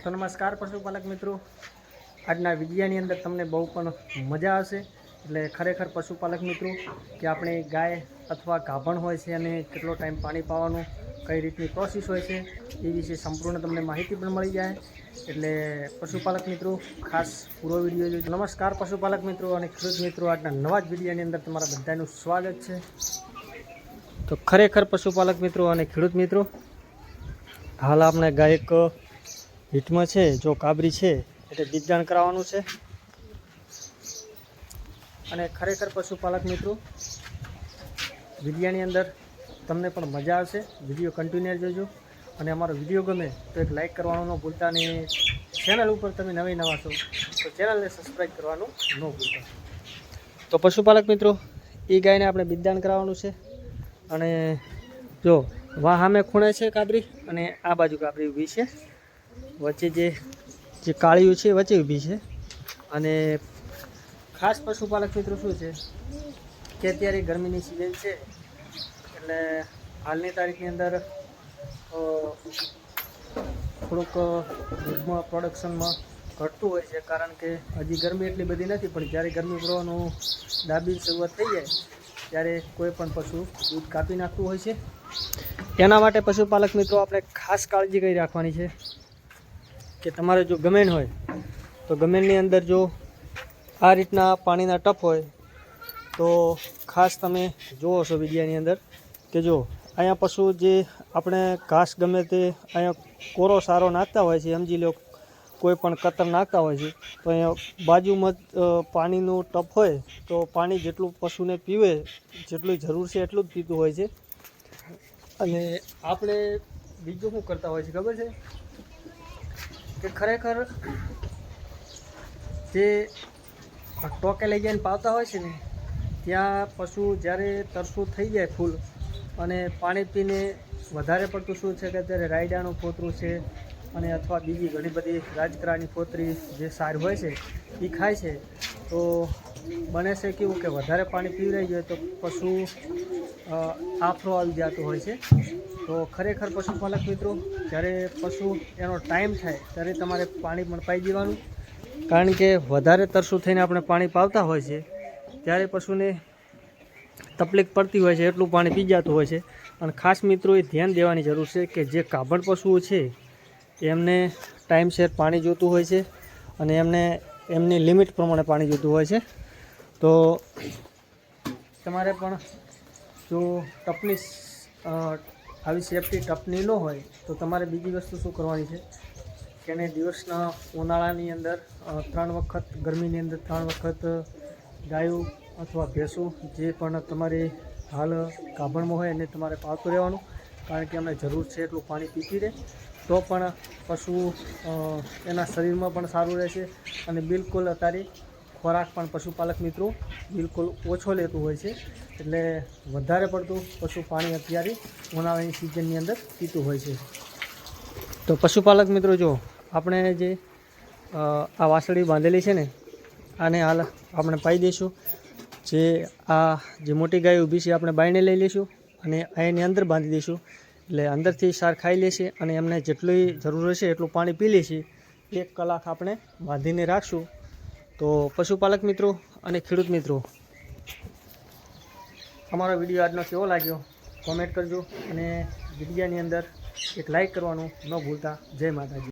તો નમસ્કાર પશુપાલક મિત્રો, આજના વિડીયોની અંદર તમને બહુ પણ મજા આવશે। એટલે ખરેખર પશુપાલક મિત્રો કે આપણે ગાય અથવા ગાભણ હોય છે અને કેટલો ટાઈમ પાણી પાવાનું, કઈ રીતની પ્રોસેસ હોય છે એ વિશે સંપૂર્ણ તમને માહિતી પણ મળી જાય। એટલે પશુપાલક મિત્રો ખાસ પૂરો વિડીયો જોજો। નમસ્કાર પશુપાલક મિત્રો અને ખેડૂત મિત્રો, આજના નવા જ વિડીયોની અંદર તમારા બધાનું સ્વાગત છે। તો ખરેખર પશુપાલક મિત્રો અને ખેડૂત મિત્રો, હાલ આપણે ગાય એક હીટમાં છે, જો કાબરી છે એટલે બીજદાણ કરાવવાનું છે। અને ખરેખર પશુપાલક મિત્રો વિડીયોની અંદર તમને પણ મજા આવશે, વિડીયો કન્ટિન્યુ જોજો। અને અમારો વિડીયો ગમે તો એક લાઇક કરવાનું ન ભૂલતા, અને ચેનલ ઉપર તમે નવા છો તો ચેનલને સબસ્ક્રાઈબ કરવાનું ન ભૂલતા। તો પશુપાલક મિત્રો એ ગાયને આપણે બીજદાણ કરાવવાનું છે। અને જો વાહ સામે ખૂણે છે કાબરી અને આ બાજુ કાબરી ઊભી છે, વચ્ચે જે કાળીયું છે વચ્ચે ઊભી છે। અને ખાસ પશુપાલક મિત્રો શું છે કે અત્યારે ગરમીની સિઝન છે, એટલે હાલની તારીખની અંદર થોડુંક દૂધમાં પ્રોડક્શનમાં ઘટતું હોય છે, કારણ કે હજી ગરમી એટલી બધી નથી, પણ જ્યારે ગરમી પડવાનું દાબી શરૂઆત થઈ જાય ત્યારે કોઈ પણ પશુ દૂધ કાપી નાખતું હોય છે। એના માટે પશુપાલક મિત્રો આપણે ખાસ કાળજી કરી રાખવાની છે કે તમારે જો ગમેન હોય તો ગમેનની અંદર જો આ રીતના પાણીના ટપ હોય તો ખાસ તમે જુઓ છો વિડીયોની અંદર કે જો અહીંયા પશુ જે આપણે ઘાસ ગમે તે અહીંયા કોરો સારો નાખતા હોય છે, સમજી લો કોઈ પણ કતર નાખતા હોય છે, તો અહીંયા બાજુમાં જ પાણીનું ટપ હોય તો પાણી જેટલું પશુને પીવે જેટલી જરૂર છે એટલું જ પીતું હોય છે। અને આપણે બીજું શું કરતા હોય છે ખબર છે કે ખરેખર જે ટોકે લઈ જઈને પાવતા હોય છે ને, ત્યાં પશુ જ્યારે તરસું થઈ જાય ફૂલ અને પાણી પીને વધારે પડતું શું છે કે અત્યારે રાયડાનું ફોતરું છે અને અથવા બીજી ઘણી બધી રાજકરાની ફોતરી જે સાર હોય છે એ ખાય છે, તો બને છે કેવું કે વધારે પાણી પીવરાઈ જાય તો પશુ આફરો આવી જતો હોય છે। તો ખરેખર પશુપાલક મિત્રો જ્યારે પશુ એનો ટાઈમ થાય ત્યારે તમારે પાણી પણ પાઈ દેવાનું, કારણ કે વધારે તરસું થઈને આપણે પાણી પાવતા હોય છે ત્યારે પશુને તકલીફ પડતી હોય છે, એટલું પાણી પી જતું હોય છે। અને ખાસ મિત્રો એ ધ્યાન દેવાની જરૂર છે કે જે ગાભણ પશુઓ છે એમને ટાઈમસર પાણી જોતું હોય છે અને એમની લિમિટ પ્રમાણે પાણી જોતું હોય છે। તો તમારે પણ જો ટપની આવી સેફટી ટપની ન હોય તો તમારે બીજી વસ્તુ શું કરવાની છે કે એને દિવસના ઉનાળાની અંદર 3 વખત, ગરમીની અંદર 3 વખત ગાયું અથવા ભેંસું જે પણ તમારી હાલ ગાભણમાં હોય એને તમારે પાળતું રહેવાનું, કારણ કે અમને જરૂર છે એટલું પાણી પીતી રહે તો પણ પશુ એના શરીરમાં પણ સારું રહેશે। અને બિલકુલ અત્યારે ખોરાક પણ પશુપાલક મિત્રો બિલકુલ ઓછો લેતું હોય છે, એટલે વધારે પડતું પશુ પાણી અત્યારે ઉનાળાની સિઝનની અંદર પીતું હોય છે। તો પશુપાલક મિત્રો જો આપણે જે આ વાસળી બાંધેલી છે ને, આને હાલ આપણે પાઈ દઈશું। જે મોટી ગાય ઊભી છે આપણે બાયણે લઈ લઈશું અને એની અંદર બાંધી દઈશું, એટલે અંદરથી સાર ખાઈ લેશે અને એમને જેટલી જરૂર હશે એટલું પાણી પી લેશે। 1 કલાક આપણે બાંધીને રાખશું। તો પશુપાલક મિત્રો અને ખેડૂત મિત્રો, અમારો વિડીયો આજનો કેવો લાગ્યો કોમેન્ટ કરજો અને વિડીયોની અંદર એક લાઇક કરવાનું ન ભૂલતા। જય માતાજી।